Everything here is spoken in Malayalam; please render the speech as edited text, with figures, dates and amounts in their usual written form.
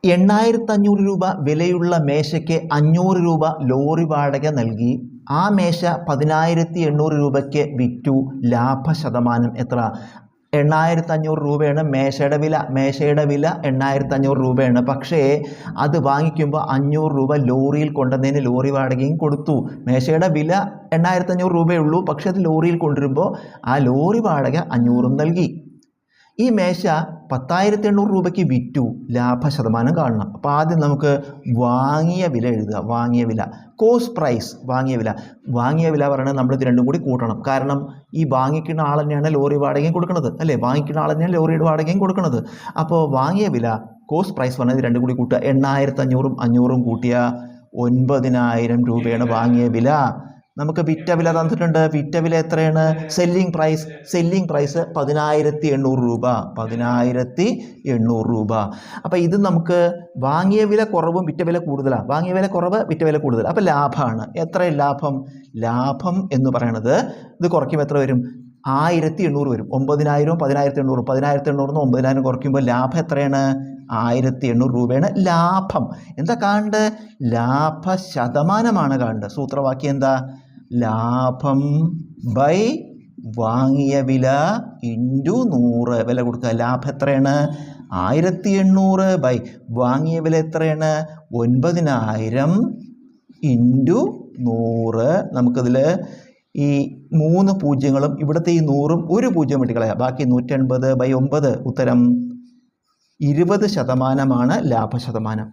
8,500 രൂപ വിലയുള്ള മേശയ്ക്ക് 500 രൂപ ലോറി വാടക നൽകി. ആ മേശ 10,800 രൂപയ്ക്ക് വിറ്റു. ലാഭശതമാനം എത്ര? 8,500 രൂപയാണ് മേശയുടെ വില. മേശയുടെ വില 8,500 രൂപയാണ്. പക്ഷേ അത് വാങ്ങിക്കുമ്പോൾ 500 രൂപ ലോറിയിൽ കൊണ്ടുവന്നതിന് ലോറി വാടകയും കൊടുത്തു. മേശയുടെ വില 8,500 രൂപയേ ഉള്ളൂ. പക്ഷേ അത് ലോറിയിൽ കൊണ്ടുവരുമ്പോൾ ആ ലോറി വാടക 500 നൽകി. ഈ മേശ 10,800 രൂപയ്ക്ക് വിറ്റു. ലാഭശതമാനം കാണണം. അപ്പോൾ ആദ്യം നമുക്ക് വാങ്ങിയ വില എഴുതുക. വാങ്ങിയ വില, കോസ്റ്റ് പ്രൈസ്, വാങ്ങിയ വില പറയുന്നത് നമ്മളിത് രണ്ടും കൂടി കൂട്ടണം. കാരണം ഈ വാങ്ങിക്കുന്ന ആൾ തന്നെയാണ് ലോറി വാടകയും കൊടുക്കുന്നത്, അല്ലേ? വാങ്ങിക്കുന്ന ആൾ തന്നെയാണ് ലോറിയുടെ വാടകയും കൊടുക്കുന്നത്. അപ്പോൾ വാങ്ങിയ വില, കോസ്റ്റ് പ്രൈസ് പറഞ്ഞത് രണ്ടും കൂടി കൂട്ടുക. 8,500-ഉം 500-ഉം കൂട്ടിയ 9,000 രൂപയാണ് വാങ്ങിയ വില. നമുക്ക് വിറ്റ വില തന്നിട്ടുണ്ട്. വിറ്റ വില എത്രയാണ്? സെല്ലിംഗ് പ്രൈസ് 10,800 രൂപ. 10,800 രൂപ. അപ്പോൾ ഇത് നമുക്ക് വാങ്ങിയ വില കുറവും വിറ്റ വില കൂടുതലാണ്. വാങ്ങിയ വില കുറവ്, വിറ്റ വില കൂടുതൽ. അപ്പോൾ ലാഭമാണ്. എത്ര ലാഭം? ലാഭം എന്ന് പറയണത് ഇത് കുറയ്ക്കുമ്പോൾ എത്ര വരും? 1,800 വരും. 9,000-ഉം 10,800. 10,800 9,000 കുറയ്ക്കുമ്പോൾ ലാഭം എത്രയാണ്? 1,800 രൂപയാണ് ലാഭം. എന്താ കാണേണ്ടത്? ലാഭശതമാനമാണ് കാണേണ്ടത്. സൂത്രവാക്യം എന്താ? ലാഭം ബൈ വാങ്ങിയ വില ഇൻറ്റു 100. വില കൊടുക്കുക. ലാഭം എത്രയാണ്? 1,800 ബൈ വാങ്ങിയ വില എത്രയാണ്? 9,000 ഇൻറ്റു 100. നമുക്കതിൽ ഈ 3 പൂജ്യങ്ങളും ഇവിടുത്തെ ഈ 100-ഉം ഒരു പൂജ്യം വെട്ടിക്കളയാം. ബാക്കി 180 ബൈ 9. ഉത്തരം 20% ലാഭശതമാനം.